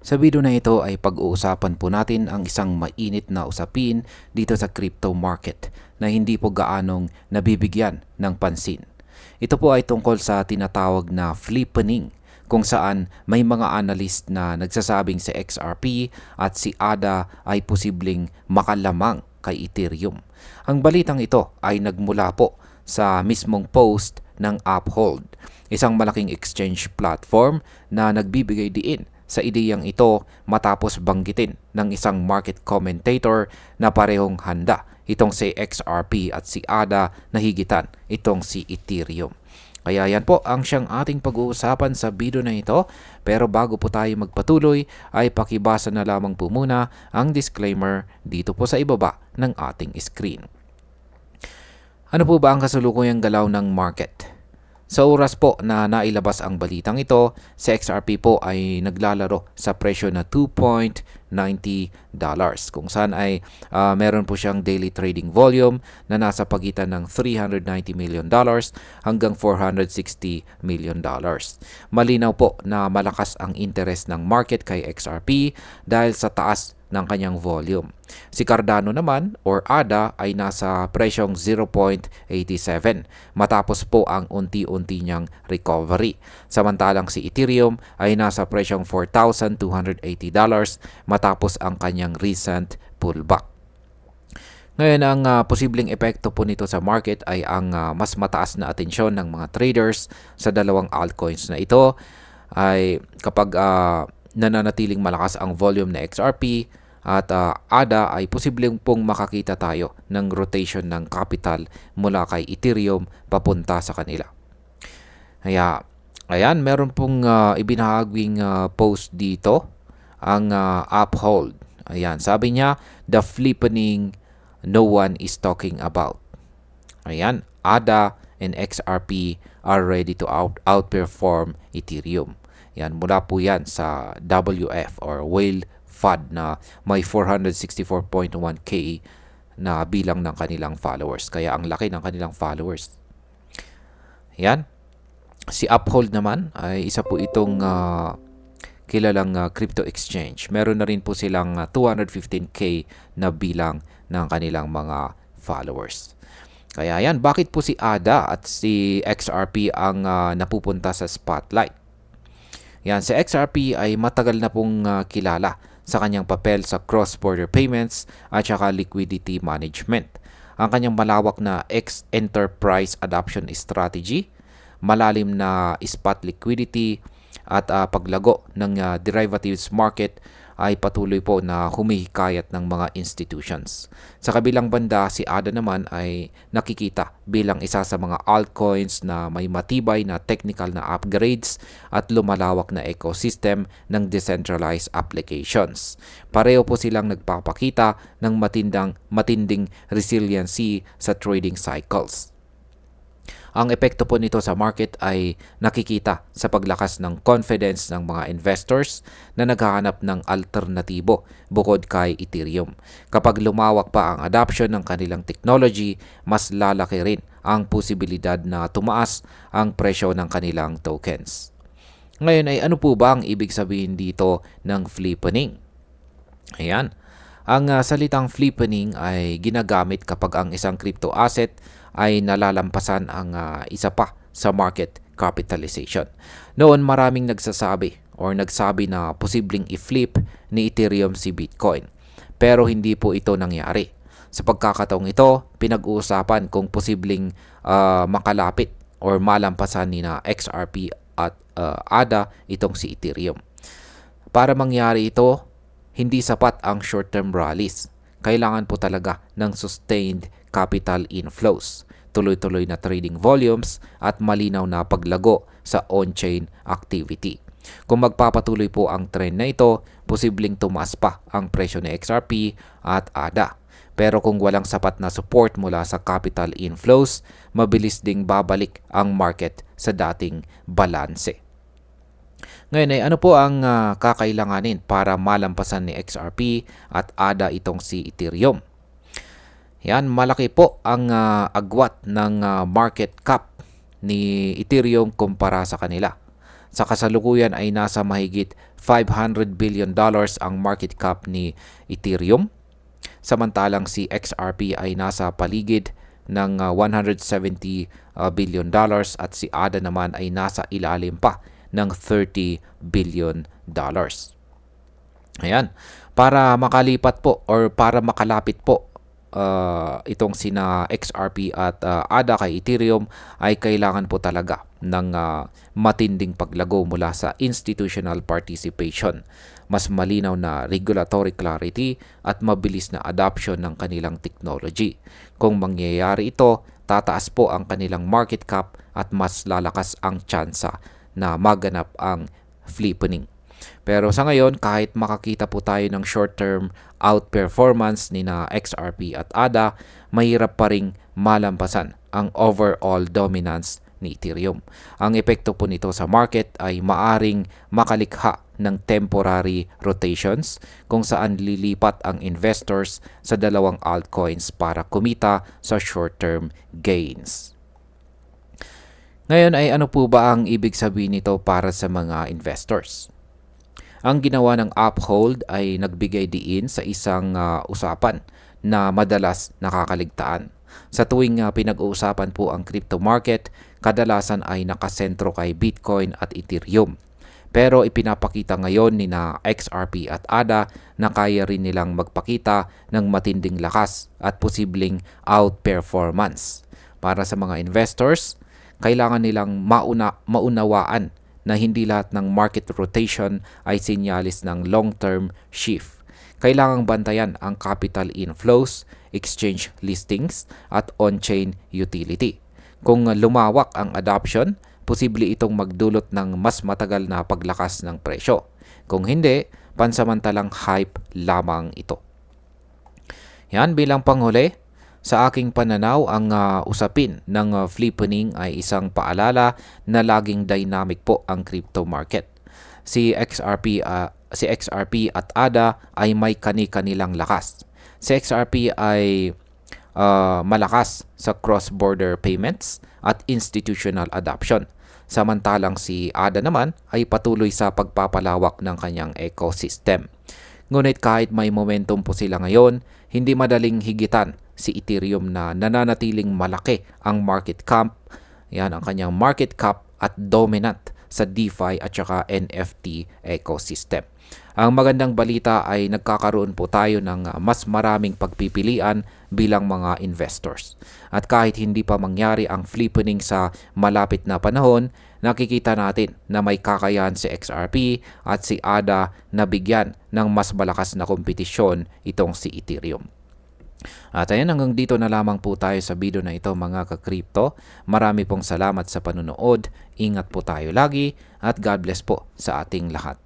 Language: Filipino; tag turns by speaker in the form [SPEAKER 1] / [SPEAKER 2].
[SPEAKER 1] Sa video na ito ay pag-uusapan po natin ang isang mainit na usapin dito sa crypto market na hindi po gaanong nabibigyan ng pansin. Ito po ay tungkol sa tinatawag na flippening, kung saan may mga analyst na nagsasabing si XRP at si ADA ay posibleng makalamang kay Ethereum. Ang balitang ito ay nagmula po sa mismong post ng Uphold, isang malaking exchange platform na nagbibigay diin sa ideyang ito matapos banggitin ng isang market commentator na parehong handa itong si XRP at si ADA na higitan itong si Ethereum. Kaya yan po ang siyang ating pag-uusapan sa video na ito. Pero bago po tayo magpatuloy ay pakibasa na lamang po muna ang disclaimer dito po sa ibaba ng ating screen. Ano po ba ang kasalukuyang galaw ng market? Sa oras po na nailabas ang balitang ito, si XRP po ay naglalaro sa presyo na $2.90 kung saan ay meron po siyang daily trading volume na nasa pagitan ng $390 million hanggang $460 million. Malinaw po na malakas ang interest ng market kay XRP dahil sa taas ng kanyang volume. Si Cardano naman or ADA ay nasa presyong 0.87 matapos po ang unti-unti niyang recovery. Samantalang si Ethereum ay nasa presyong $4,280 matapos ang kanyang recent pullback. Ngayon, ang posibleng epekto po nito sa market ay ang mas mataas na atensyon ng mga traders sa dalawang altcoins na ito ay kapag nananatiling malakas ang volume na XRP at ADA ay posibleng pong makakita tayo ng rotation ng capital mula kay Ethereum papunta sa kanila. Kaya, ayan, meron pong ibinahaging post dito ang Uphold. Ayan, sabi niya, the flippening no one is talking about. Ayan, ADA and XRP are ready to outperform Ethereum. Yan, mula po yan sa WF or Whale FUD na may 464.1k na bilang ng kanilang followers. Kaya ang laki ng kanilang followers. Yan. Si Uphold naman ay isa po itong kilalang crypto exchange. Meron na rin po silang 215k na bilang ng kanilang mga followers. Kaya yan, bakit po si ADA at si XRP ang napupunta sa spotlight? Yan, si XRP ay matagal na pong kilala sa kanyang papel sa cross-border payments at saka liquidity management. Ang kanyang malawak na enterprise adoption strategy, malalim na spot liquidity at paglago ng derivatives market ay patuloy po na humihikayat ng mga institutions. Sa kabilang banda, si ADA naman ay nakikita bilang isa sa mga altcoins na may matibay na technical na upgrades at lumalawak na ecosystem ng decentralized applications. Pareho po silang nagpapakita ng matinding resiliency sa trading cycles. Ang epekto po nito sa market ay nakikita sa paglakas ng confidence ng mga investors na naghahanap ng alternatibo bukod kay Ethereum. Kapag lumawak pa ang adoption ng kanilang technology, mas lalaki rin ang posibilidad na tumaas ang presyo ng kanilang tokens. Ngayon ay ano po ba ang ibig sabihin dito ng flippening? Ayan. Ang salitang flippening ay ginagamit kapag ang isang crypto asset ay nalalampasan ang isa pa sa market capitalization. Noon maraming nagsasabi na posibleng i-flip ni Ethereum si Bitcoin. Pero hindi po ito nangyari. Sa pagkakataong ito, pinag-uusapan kung posibleng makalapit or malampasan ni na XRP at ADA itong si Ethereum. Para mangyari ito, hindi sapat ang short-term rallies. Kailangan po talaga ng sustained capital inflows, tuloy-tuloy na trading volumes at malinaw na paglago sa on-chain activity. Kung magpapatuloy po ang trend na ito, posibleng tumaas pa ang presyo ni XRP at ADA. Pero kung walang sapat na support mula sa capital inflows, mabilis ding babalik ang market sa dating balanse. Ngayon ay ano po ang kakailanganin para malampasan ni XRP at ADA itong si Ethereum? Yan, malaki po ang agwat ng market cap ni Ethereum kumpara sa kanila. Sa kasalukuyan ay nasa mahigit $500 billion ang market cap ni Ethereum. Samantalang si XRP ay nasa paligid ng $170 billion at si ADA naman ay nasa ilalim pa ng $30 billion. Ayan. Para makalipat po or para makalapit po itong sina XRP at ADA kay Ethereum ay kailangan po talaga ng matinding paglago mula sa institutional participation, mas malinaw na regulatory clarity at mabilis na adoption ng kanilang technology. Kung mangyayari ito, tataas po ang kanilang market cap at mas lalakas ang tsansa na maganap ang flippening. Pero sa ngayon, kahit makakita po tayo ng short-term outperformance ni na XRP at ADA, mahirap pa ring malampasan ang overall dominance ni Ethereum. Ang epekto po nito sa market ay maaring makalikha ng temporary rotations kung saan lilipat ang investors sa dalawang altcoins para kumita sa short-term gains. Ngayon ay ano po ba ang ibig sabihin nito para sa mga investors? Ang ginawa ng Uphold ay nagbigay diin sa isang usapan na madalas nakakaligtaan. Sa tuwing pinag-uusapan po ang crypto market, kadalasan ay nakasentro kay Bitcoin at Ethereum. Pero ipinapakita ngayon ni na XRP at ADA na kaya rin nilang magpakita ng matinding lakas at posibleng outperformance. Para sa mga investors, kailangan nilang maunawaan na hindi lahat ng market rotation ay sinyalis ng long-term shift. Kailangang bantayan ang capital inflows, exchange listings, at on-chain utility. Kung lumawak ang adoption, posible itong magdulot ng mas matagal na paglakas ng presyo. Kung hindi, pansamantalang hype lamang ito. Yan, bilang panghuli, sa aking pananaw, ang usapin ng flippening ay isang paalala na laging dynamic po ang crypto market. Si XRP at ADA ay may kani-kanilang lakas. Si XRP ay malakas sa cross-border payments at institutional adoption. Samantalang si ADA naman ay patuloy sa pagpapalawak ng kanyang ecosystem. Ngunit kahit may momentum po sila ngayon, hindi madaling higitan si Ethereum na nananatiling malaki ang market cap. Yan ang kanyang market cap at dominant sa DeFi at saka NFT ecosystem. Ang magandang balita ay nagkakaroon po tayo ng mas maraming pagpipilian bilang mga investors. At kahit hindi pa mangyari ang flippening sa malapit na panahon, nakikita natin na may kakayahan si XRP at si ADA na bigyan ng mas malakas na kompetisyon itong si Ethereum. At ayan, hanggang dito na lamang po tayo sa video na ito mga ka-crypto. Marami pong salamat sa panunood. Ingat po tayo lagi at God bless po sa ating lahat.